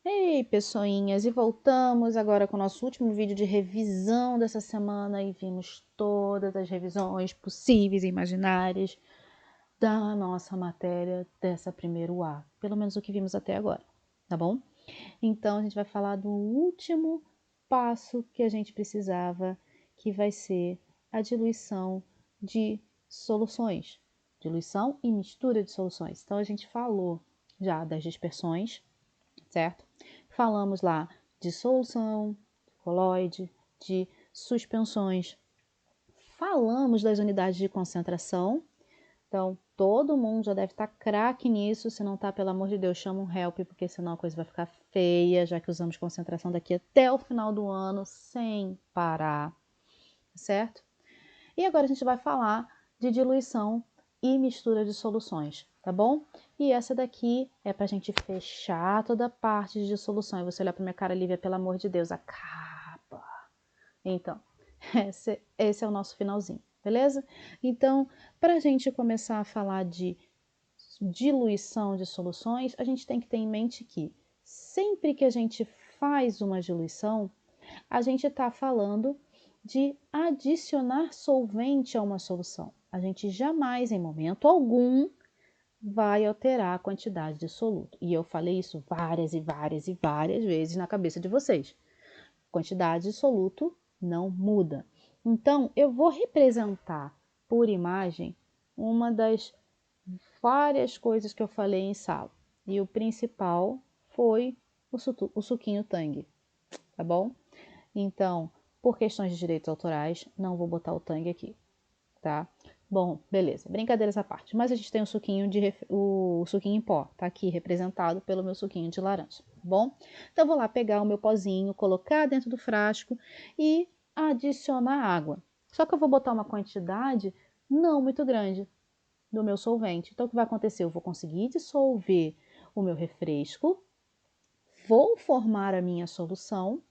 Ei, pessoinhas, e voltamos agora com o nosso último vídeo de revisão dessa semana e vimos todas as revisões possíveis e imaginárias da nossa matéria dessa primeiro A, pelo menos o que vimos até agora, tá bom? Então a gente vai falar do último passo que a gente precisava, que vai ser a diluição de soluções, diluição e mistura de soluções. Então a gente falou já das dispersões, certo? Falamos lá de solução, coloide, de suspensões. Falamos das unidades de concentração. Então, todo mundo já deve estar craque nisso. Se não está, pelo amor de Deus, chama um help, porque senão a coisa vai ficar feia, já que usamos concentração daqui até o final do ano, sem parar, certo? E agora a gente vai falar de diluição e mistura de soluções, tá bom? E essa daqui é pra gente fechar toda a parte de dissolução. E você olhar pra minha cara, Lívia, pelo amor de Deus, acaba. Então, esse é o nosso finalzinho, beleza? Então, para a gente começar a falar de diluição de soluções, a gente tem que ter em mente que sempre que a gente faz uma diluição, a gente está falando de adicionar solvente a uma solução. A gente jamais, em momento algum, vai alterar a quantidade de soluto. E eu falei isso várias e várias e várias vezes na cabeça de vocês. Quantidade de soluto não muda. Então, eu vou representar por imagem uma das várias coisas que eu falei em sala. E o principal foi o suquinho Tang, tá bom? Então, por questões de direitos autorais, não vou botar o Tang aqui, tá? Bom, beleza, brincadeiras à parte. Mas a gente tem o suquinho em pó, tá aqui representado pelo meu suquinho de laranja, tá bom? Então, eu vou lá pegar o meu pozinho, colocar dentro do frasco e adicionar água. Só que eu vou botar uma quantidade não muito grande do meu solvente. Então, o que vai acontecer? Eu vou conseguir dissolver o meu refresco, vou formar a minha solução,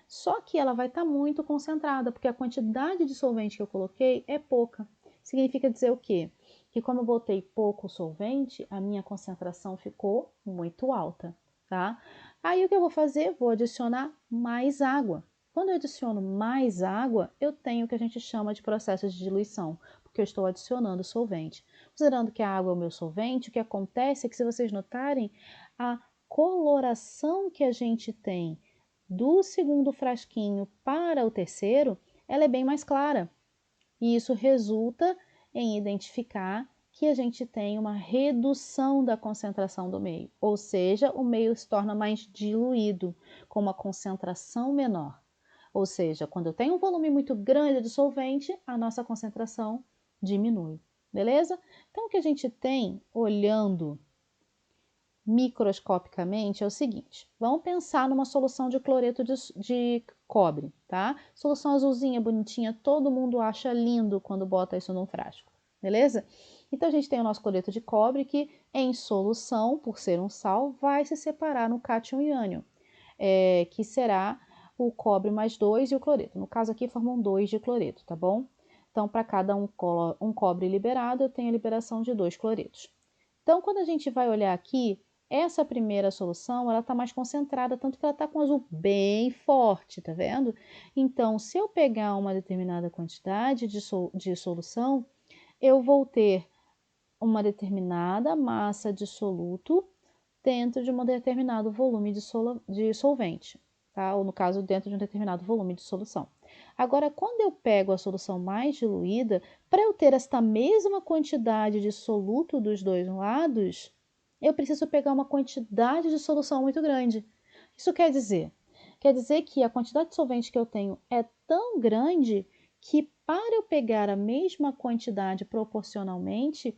só que ela vai estar muito concentrada, porque a quantidade de solvente que eu coloquei é pouca. Significa dizer o quê? Que como eu botei pouco solvente, a minha concentração ficou muito alta, tá? Aí o que eu vou fazer? Vou adicionar mais água. Quando eu adiciono mais água, eu tenho o que a gente chama de processo de diluição, porque eu estou adicionando solvente. Considerando que a água é o meu solvente, o que acontece é que, se vocês notarem, a coloração que a gente tem do segundo frasquinho para o terceiro, ela é bem mais clara. E isso resulta em identificar que a gente tem uma redução da concentração do meio, ou seja, o meio se torna mais diluído, com uma concentração menor. Ou seja, quando eu tenho um volume muito grande de solvente, a nossa concentração diminui, beleza? Então, o que a gente tem, olhando microscopicamente, é o seguinte: vamos pensar numa solução de cloreto de cobre, tá? Solução azulzinha, bonitinha, todo mundo acha lindo quando bota isso num frasco, beleza? Então a gente tem o nosso cloreto de cobre que, em solução, por ser um sal, vai se separar no cátion e ânion, que será o cobre mais 2 e o cloreto. No caso aqui formam 2 de cloreto, tá bom? Então, para cada um cobre liberado, eu tenho a liberação de 2 cloretos. Então, quando a gente vai olhar aqui, essa primeira solução, ela está mais concentrada, tanto que ela está com azul bem forte, tá vendo? Então, se eu pegar uma determinada quantidade de solução, eu vou ter uma determinada massa de soluto dentro de um determinado volume de solvente, tá? Ou, no caso, dentro de um determinado volume de solução. Agora, quando eu pego a solução mais diluída, para eu ter esta mesma quantidade de soluto dos dois lados, eu preciso pegar uma quantidade de solução muito grande. Isso quer dizer? Quer dizer que a quantidade de solvente que eu tenho é tão grande que, para eu pegar a mesma quantidade proporcionalmente,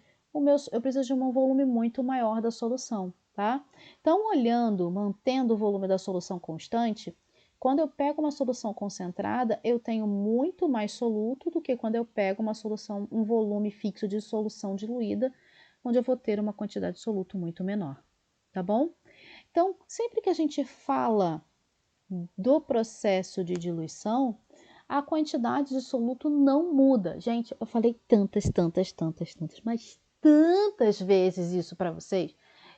eu preciso de um volume muito maior da solução, tá? Então, olhando, mantendo o volume da solução constante, quando eu pego uma solução concentrada, eu tenho muito mais soluto do que quando eu pego uma solução, um volume fixo de solução diluída, onde eu vou ter uma quantidade de soluto muito menor, tá bom? Então, sempre que a gente fala do processo de diluição, a quantidade de soluto não muda. Gente, eu falei tantas, mas tantas vezes isso para vocês,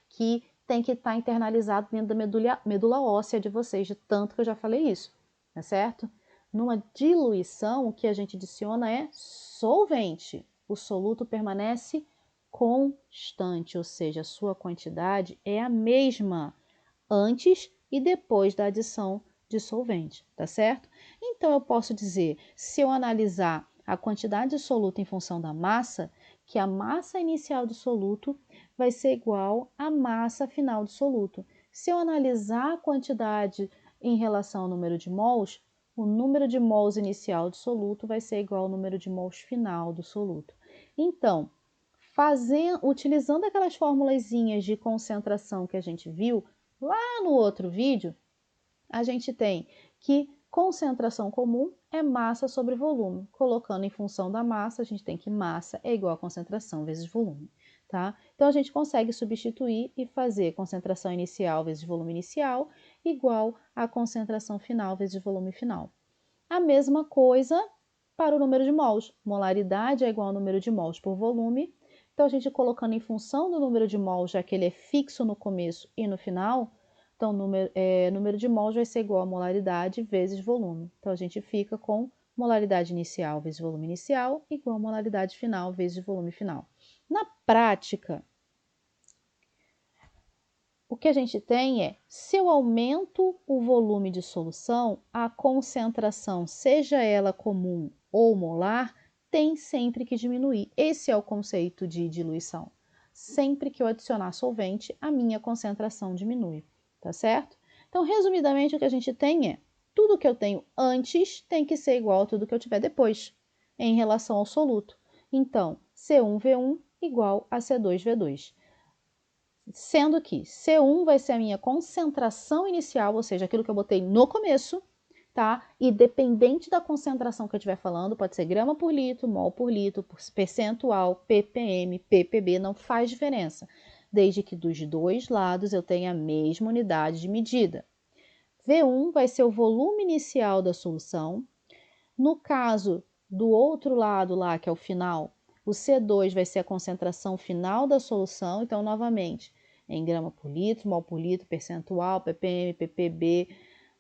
que tem que estar internalizado dentro da medula óssea de vocês, de tanto que eu já falei isso, tá certo? Numa diluição, o que a gente adiciona é solvente. O soluto permanece constante, ou seja, a sua quantidade é a mesma antes e depois da adição de solvente, tá certo? Então, eu posso dizer, se eu analisar a quantidade de soluto em função da massa, que a massa inicial do soluto vai ser igual à massa final do soluto. Se eu analisar a quantidade em relação ao número de mols, o número de mols inicial do soluto vai ser igual ao número de mols final do soluto. Então, utilizando aquelas formulazinhas de concentração que a gente viu lá no outro vídeo, a gente tem que concentração comum é massa sobre volume. Colocando em função da massa, a gente tem que massa é igual a concentração vezes volume, tá? Então, a gente consegue substituir e fazer concentração inicial vezes volume inicial igual a concentração final vezes volume final. A mesma coisa para o número de mols. Molaridade é igual ao número de mols por volume. Então, a gente colocando em função do número de mols, já que ele é fixo no começo e no final, então, número de mols vai ser igual a molaridade vezes volume. Então, a gente fica com molaridade inicial vezes volume inicial igual a molaridade final vezes volume final. Na prática, o que a gente tem é, se eu aumento o volume de solução, a concentração, seja ela comum ou molar, tem sempre que diminuir. Esse é o conceito de diluição. Sempre que eu adicionar solvente, a minha concentração diminui, tá certo? Então, resumidamente, o que a gente tem é, tudo que eu tenho antes tem que ser igual a tudo que eu tiver depois, em relação ao soluto. Então, C1V1 igual a C2V2. Sendo que C1 vai ser a minha concentração inicial, ou seja, aquilo que eu botei no começo, tá? E dependente da concentração que eu estiver falando, pode ser grama por litro, mol por litro, percentual, ppm, ppb, não faz diferença, desde que dos dois lados eu tenha a mesma unidade de medida. V1 vai ser o volume inicial da solução. No caso do outro lado lá, que é o final, o C2 vai ser a concentração final da solução. Então, novamente, em grama por litro, mol por litro, percentual, ppm, ppb,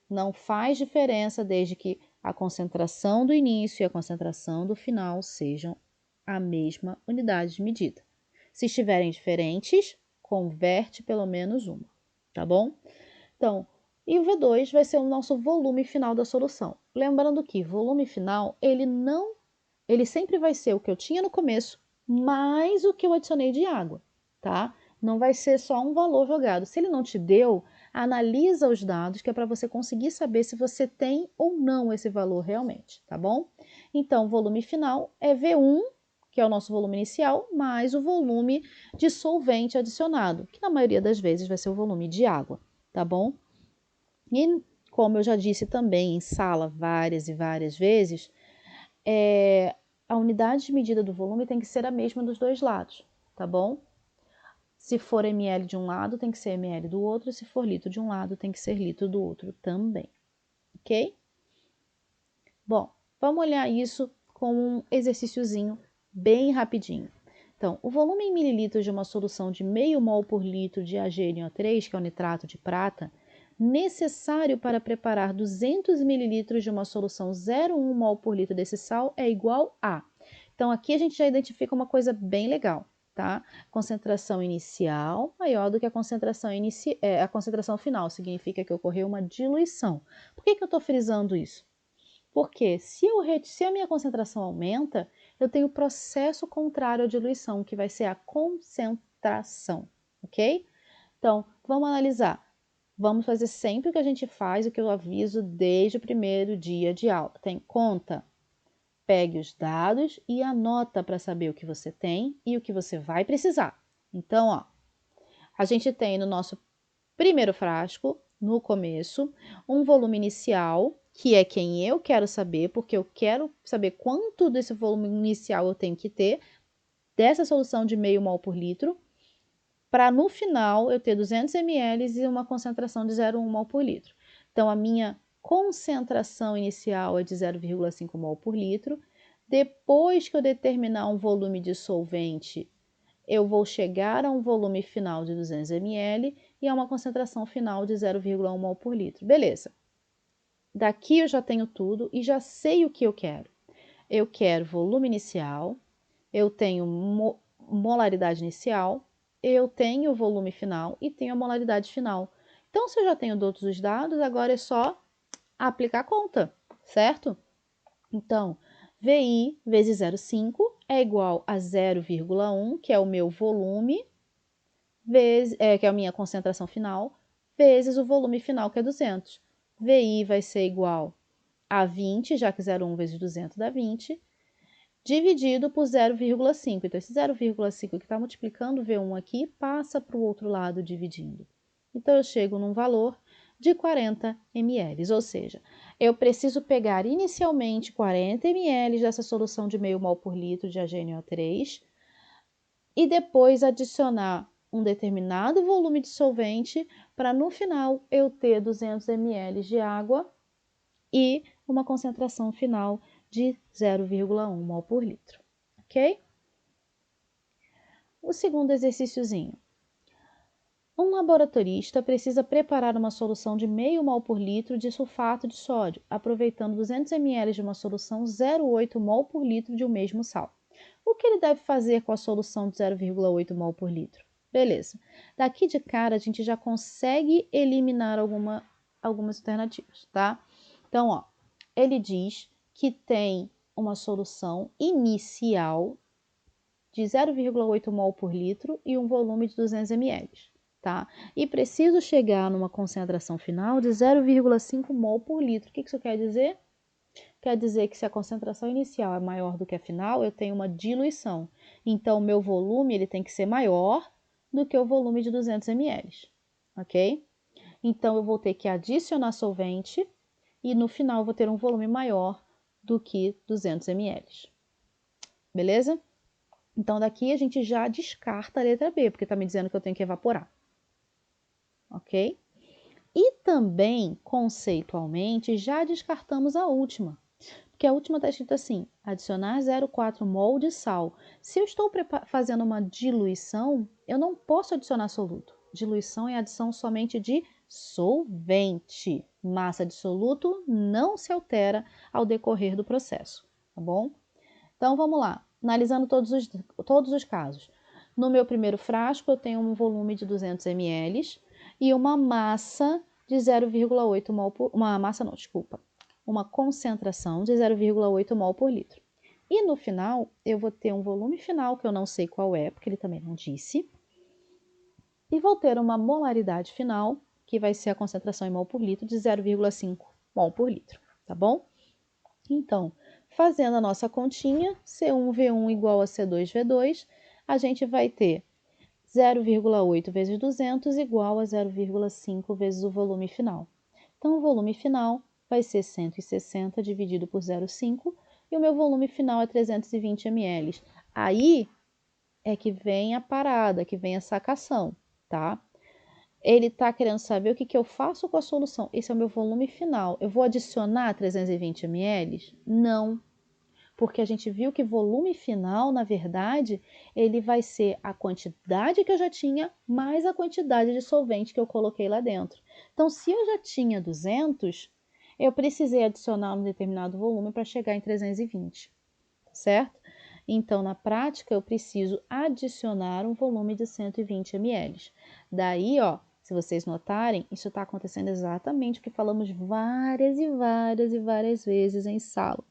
não faz diferença desde que a concentração do início e a concentração do final sejam a mesma unidade de medida. Se estiverem diferentes, converte pelo menos uma, tá bom? Então, e o V2 vai ser o nosso volume final da solução. Lembrando que volume final, ele sempre vai ser o que eu tinha no começo, mais o que eu adicionei de água, tá? Não vai ser só um valor jogado. Se ele não te deu, analisa os dados, que é para você conseguir saber se você tem ou não esse valor realmente, tá bom? Então, o volume final é V1, que é o nosso volume inicial, mais o volume de solvente adicionado, que na maioria das vezes vai ser o volume de água, tá bom? E como eu já disse também em sala várias e várias vezes, a unidade de medida do volume tem que ser a mesma dos dois lados, tá bom? Se for ml de um lado, tem que ser ml do outro, se for litro de um lado, tem que ser litro do outro também, ok? Bom, vamos olhar isso com um exercíciozinho bem rapidinho. Então, o volume em mililitros de uma solução de meio mol por litro de AgNO3, que é o nitrato de prata, necessário para preparar 200 ml de uma solução 0,1 mol por litro desse sal é igual a... Então, aqui a gente já identifica uma coisa bem legal, tá? Concentração inicial maior do que a concentração final, significa que ocorreu uma diluição. Por que eu estou frisando isso? Porque se a minha concentração aumenta, eu tenho o processo contrário à diluição, que vai ser a concentração, ok? Então, vamos analisar. Vamos fazer sempre o que a gente faz, o que eu aviso desde o primeiro dia de aula. Tem conta? Pegue os dados e anota para saber o que você tem e o que você vai precisar. Então, ó, a gente tem no nosso primeiro frasco, no começo, um volume inicial, que é quem eu quero saber, porque eu quero saber quanto desse volume inicial eu tenho que ter, dessa solução de meio mol por litro, para no final eu ter 200 ml e uma concentração de 0,1 mol por litro. Então, a minha concentração inicial é de 0,5 mol por litro. Depois que eu determinar um volume de solvente, eu vou chegar a um volume final de 200 ml e a uma concentração final de 0,1 mol por litro. Beleza. Daqui eu já tenho tudo e já sei o que eu quero. Eu quero volume inicial, eu tenho molaridade inicial, eu tenho volume final e tenho a molaridade final. Então, se eu já tenho todos os dados, agora é só aplicar a conta, certo? Então, VI vezes 0,5 é igual a 0,1, que é o meu volume, que é a minha concentração final, vezes o volume final, que é 200. VI vai ser igual a 20, já que 0,1 vezes 200 dá 20, dividido por 0,5. Então, esse 0,5 que está multiplicando o V1 aqui, passa para o outro lado dividindo. Então, eu chego num valor de 40 ml, ou seja, eu preciso pegar inicialmente 40 ml dessa solução de meio mol por litro de HNO3 e depois adicionar um determinado volume de solvente para no final eu ter 200 ml de água e uma concentração final de 0,1 mol por litro, ok? O segundo exercíciozinho. Um laboratorista precisa preparar uma solução de meio mol por litro de sulfato de sódio, aproveitando 200 ml de uma solução 0,8 mol por litro de um mesmo sal. O que ele deve fazer com a solução de 0,8 mol por litro? Beleza. Daqui de cara a gente já consegue eliminar algumas alternativas, tá? Então, ó, ele diz que tem uma solução inicial de 0,8 mol por litro e um volume de 200 ml, tá? E preciso chegar numa concentração final de 0,5 mol por litro. O que isso quer dizer? Quer dizer que se a concentração inicial é maior do que a final, eu tenho uma diluição. Então, o meu volume ele tem que ser maior do que o volume de 200 ml, ok? Então, eu vou ter que adicionar solvente e no final eu vou ter um volume maior do que 200 ml. Beleza? Então, daqui a gente já descarta a letra B, porque está me dizendo que eu tenho que evaporar. Ok? E também, conceitualmente, já descartamos a última. Porque a última está escrita assim, adicionar 0,4 mol de sal. Se eu estou fazendo uma diluição, eu não posso adicionar soluto. Diluição é adição somente de solvente. Massa de soluto não se altera ao decorrer do processo, tá bom? Então, vamos lá. Analisando todos os casos. No meu primeiro frasco, eu tenho um volume de 200 ml e uma massa de 0,8 mol por... Uma concentração de 0,8 mol por litro. E no final, eu vou ter um volume final, que eu não sei qual é, porque ele também não disse. E vou ter uma molaridade final, que vai ser a concentração em mol por litro, de 0,5 mol por litro, tá bom? Então, fazendo a nossa continha, C1V1 igual a C2V2, a gente vai ter 0,8 vezes 200 igual a 0,5 vezes o volume final. Então, o volume final vai ser 160 dividido por 0,5 e o meu volume final é 320 ml. Aí é que vem a parada, que vem a sacação, tá? Ele está querendo saber o que eu faço com a solução. Esse é o meu volume final. Eu vou adicionar 320 ml? Não, porque a gente viu que volume final, na verdade, ele vai ser a quantidade que eu já tinha mais a quantidade de solvente que eu coloquei lá dentro. Então, se eu já tinha 200, eu precisei adicionar um determinado volume para chegar em 320, certo? Então, na prática, eu preciso adicionar um volume de 120 ml. Daí, ó, se vocês notarem, isso está acontecendo exatamente o que falamos várias e várias e várias vezes em sala.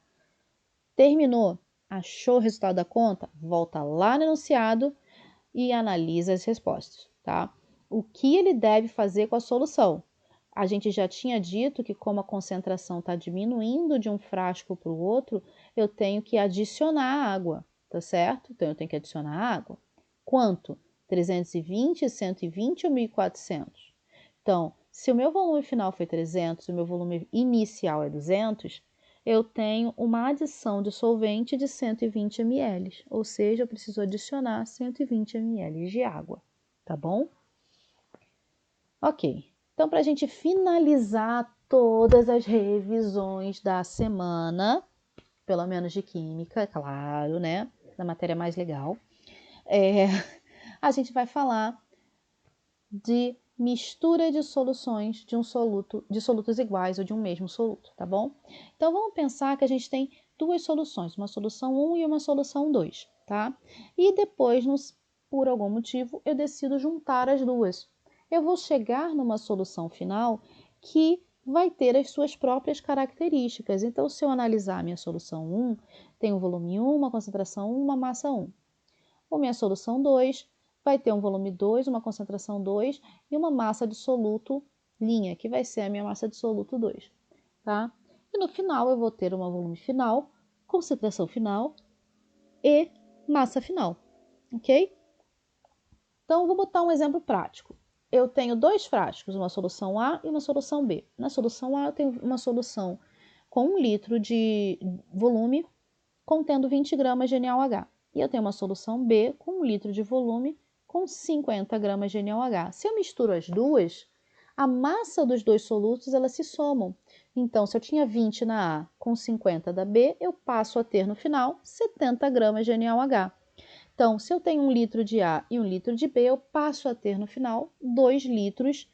Terminou? Achou o resultado da conta? Volta lá no enunciado e analisa as respostas, tá? O que ele deve fazer com a solução? A gente já tinha dito que como a concentração está diminuindo de um frasco para o outro, eu tenho que adicionar água, tá certo? Então, eu tenho que adicionar água. Quanto? 320, 120 ou 1.400? Então, se o meu volume final foi 300 e o meu volume inicial é 200, eu tenho uma adição de solvente de 120 ml, ou seja, eu preciso adicionar 120 ml de água, tá bom? Ok, então para a gente finalizar todas as revisões da semana, pelo menos de química, claro, né? Da matéria mais legal, a gente vai falar de mistura de soluções de solutos iguais ou de um mesmo soluto, tá bom? Então, vamos pensar que a gente tem duas soluções, uma solução 1 e uma solução 2, tá? E depois, por algum motivo, eu decido juntar as duas. Eu vou chegar numa solução final que vai ter as suas próprias características. Então, se eu analisar a minha solução 1, tem um volume 1, uma concentração 1, uma massa 1. A minha solução 2 vai ter um volume 2, uma concentração 2 e uma massa de soluto linha, que vai ser a minha massa de soluto 2, tá? E no final eu vou ter um volume final, concentração final e massa final, ok? Então, vou botar um exemplo prático. Eu tenho dois frascos, uma solução A e uma solução B. Na solução A, eu tenho uma solução com 1 litro de volume, contendo 20 gramas de NaOH. E eu tenho uma solução B com 1 litro de volume, com 50 gramas de NaOH. Se eu misturo as duas, a massa dos dois solutos elas se somam. Então, se eu tinha 20 na A com 50 da B, eu passo a ter no final 70 gramas de NaOH. Então, se eu tenho 1 litro de A e 1 litro de B, eu passo a ter no final 2 litros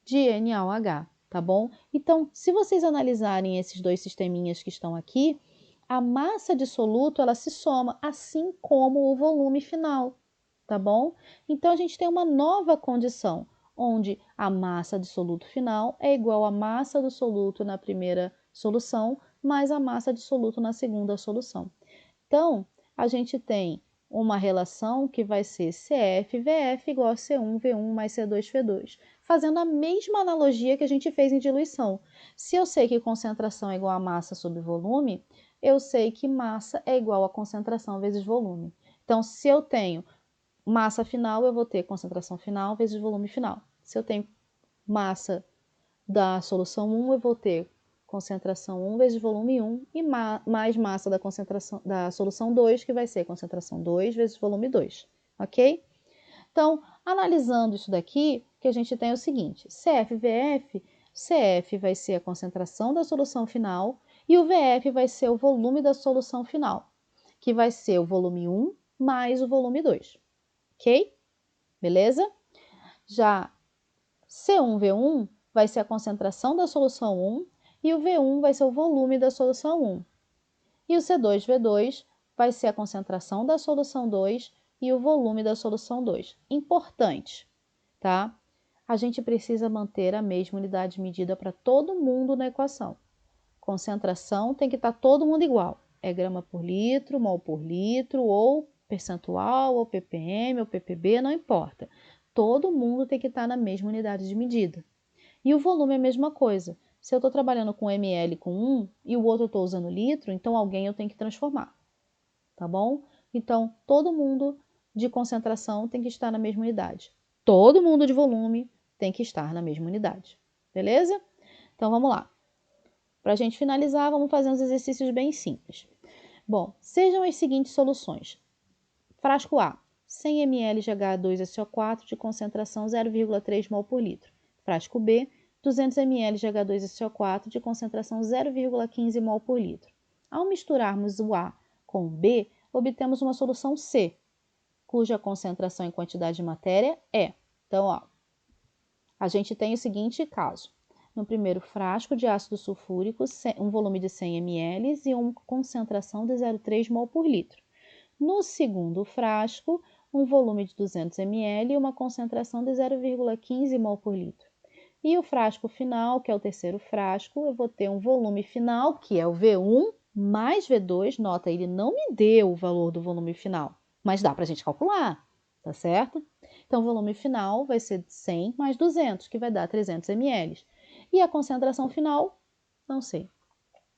de NaOH, tá bom? Então, se vocês analisarem esses dois sisteminhas que estão aqui, a massa de soluto ela se soma, assim como o volume final, tá bom? Então, a gente tem uma nova condição, onde a massa de soluto final é igual à massa do soluto na primeira solução, mais a massa de soluto na segunda solução. Então, a gente tem uma relação que vai ser CF-VF igual a C1-V1 mais C2-V2, fazendo a mesma analogia que a gente fez em diluição. Se eu sei que concentração é igual a massa sobre volume, eu sei que massa é igual a concentração vezes volume. Então, se eu tenho massa final, eu vou ter concentração final vezes volume final. Se eu tenho massa da solução 1, eu vou ter concentração 1 vezes volume 1 e mais massa da concentração da solução 2, que vai ser concentração 2 vezes volume 2, ok? Então, analisando isso daqui, o que a gente tem é o seguinte, CF-VF, CF vai ser a concentração da solução final e o VF vai ser o volume da solução final, que vai ser o volume 1 mais o volume 2, ok? Beleza? Já C1V1 vai ser a concentração da solução 1 e o V1 vai ser o volume da solução 1. E o C2V2 vai ser a concentração da solução 2 e o volume da solução 2. Importante, tá? A gente precisa manter a mesma unidade de medida para todo mundo na equação. Concentração tem que estar todo mundo igual. É grama por litro, mol por litro, ou percentual, ou ppm, ou ppb, não importa. Todo mundo tem que estar na mesma unidade de medida. E o volume é a mesma coisa. Se eu estou trabalhando com ml com 1 e o outro eu estou usando litro, então alguém eu tenho que transformar, tá bom? Então, todo mundo de concentração tem que estar na mesma unidade. Todo mundo de volume tem que estar na mesma unidade, beleza? Então, vamos lá. Para a gente finalizar, vamos fazer uns exercícios bem simples. Bom, sejam as seguintes soluções. Frasco A, 100 ml de H2SO4 de concentração 0,3 mol por litro. Frasco B, 200 ml de H2SO4 de concentração 0,15 mol por litro. Ao misturarmos o A com o B, obtemos uma solução C, cuja concentração em quantidade de matéria é. Então, ó, a gente tem o seguinte caso. No primeiro frasco de ácido sulfúrico, um volume de 100 ml e uma concentração de 0,3 mol por litro. No segundo frasco, um volume de 200 ml e uma concentração de 0,15 mol por litro. E o frasco final, que é o terceiro frasco, eu vou ter um volume final, que é o V1 mais V2. Nota, ele não me deu o valor do volume final, mas dá para a gente calcular, tá certo? Então, o volume final vai ser 100 mais 200, que vai dar 300 ml. E a concentração final, não sei,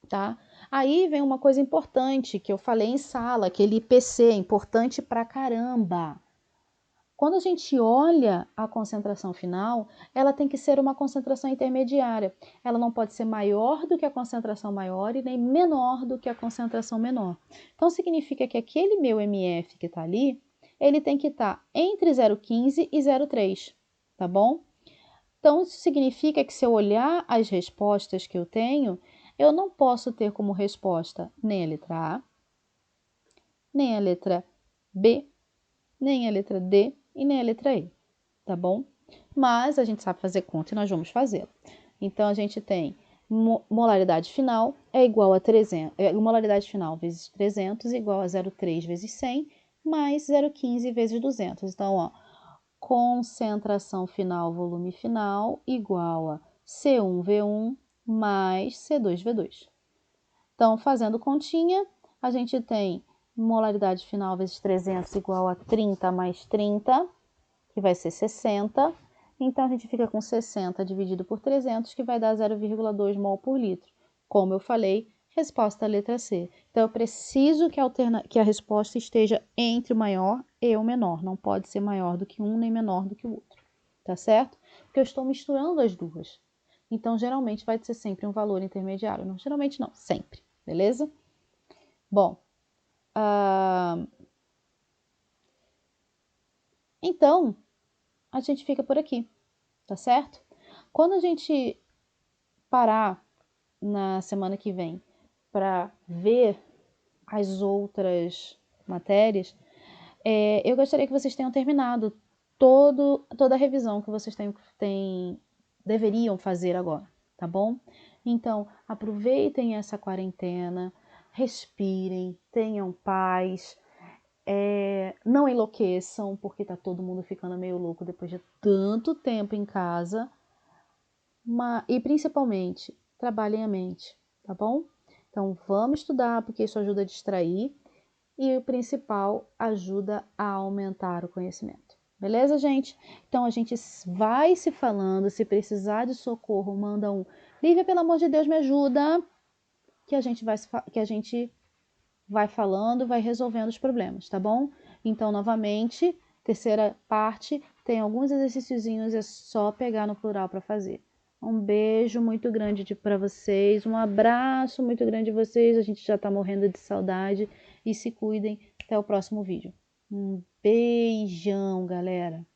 tá? Aí vem uma coisa importante que eu falei em sala, aquele IPC, é importante pra caramba. Quando a gente olha a concentração final, ela tem que ser uma concentração intermediária. Ela não pode ser maior do que a concentração maior e nem menor do que a concentração menor. Então, significa que aquele meu MF que está ali, ele tem que estar entre 0,15 e 0,3, tá bom? Então, isso significa que se eu olhar as respostas que eu tenho, eu não posso ter como resposta nem a letra A, nem a letra B, nem a letra D e nem a letra E, tá bom? mas a gente sabe fazer conta e nós vamos fazê-lo. Então, a gente tem molaridade final é igual a 300, molaridade final vezes 300 igual a 0,3 vezes 100, mais 0,15 vezes 200. Então, ó, concentração final, volume final, igual a C1V1 mais C2V2. Então, fazendo continha, a gente tem molaridade final vezes 300 igual a 30 mais 30, que vai ser 60. Então, a gente fica com 60 dividido por 300, que vai dar 0,2 mol por litro. Como eu falei, resposta letra C. Então, eu preciso que a resposta esteja entre o maior e o menor. Não pode ser maior do que um, nem menor do que o outro. Tá certo? Porque eu estou misturando as duas. Então, geralmente, vai ser sempre um valor intermediário. Não, geralmente não, sempre. Beleza? Bom, então, a gente fica por aqui, tá certo? Quando a gente parar na semana que vem para ver as outras matérias, eu gostaria que vocês tenham terminado toda a revisão que vocês deveriam fazer agora, tá bom? Então, aproveitem essa quarentena, respirem, tenham paz, não enlouqueçam, porque tá todo mundo ficando meio louco depois de tanto tempo em casa. E principalmente, trabalhem a mente, tá bom? Então, vamos estudar, porque isso ajuda a distrair e o principal, ajuda a aumentar o conhecimento. Beleza, gente? Então, a gente vai se falando. Se precisar de socorro, manda um Lívia, pelo amor de Deus, me ajuda, que a gente vai falando, vai resolvendo os problemas, tá bom? Então, novamente, terceira parte, tem alguns exercíciozinhos, é só pegar no plural para fazer. Um beijo muito grande para vocês, um abraço muito grande de vocês, a gente já tá morrendo de saudade e se cuidem. Até o próximo vídeo. Um beijão, galera!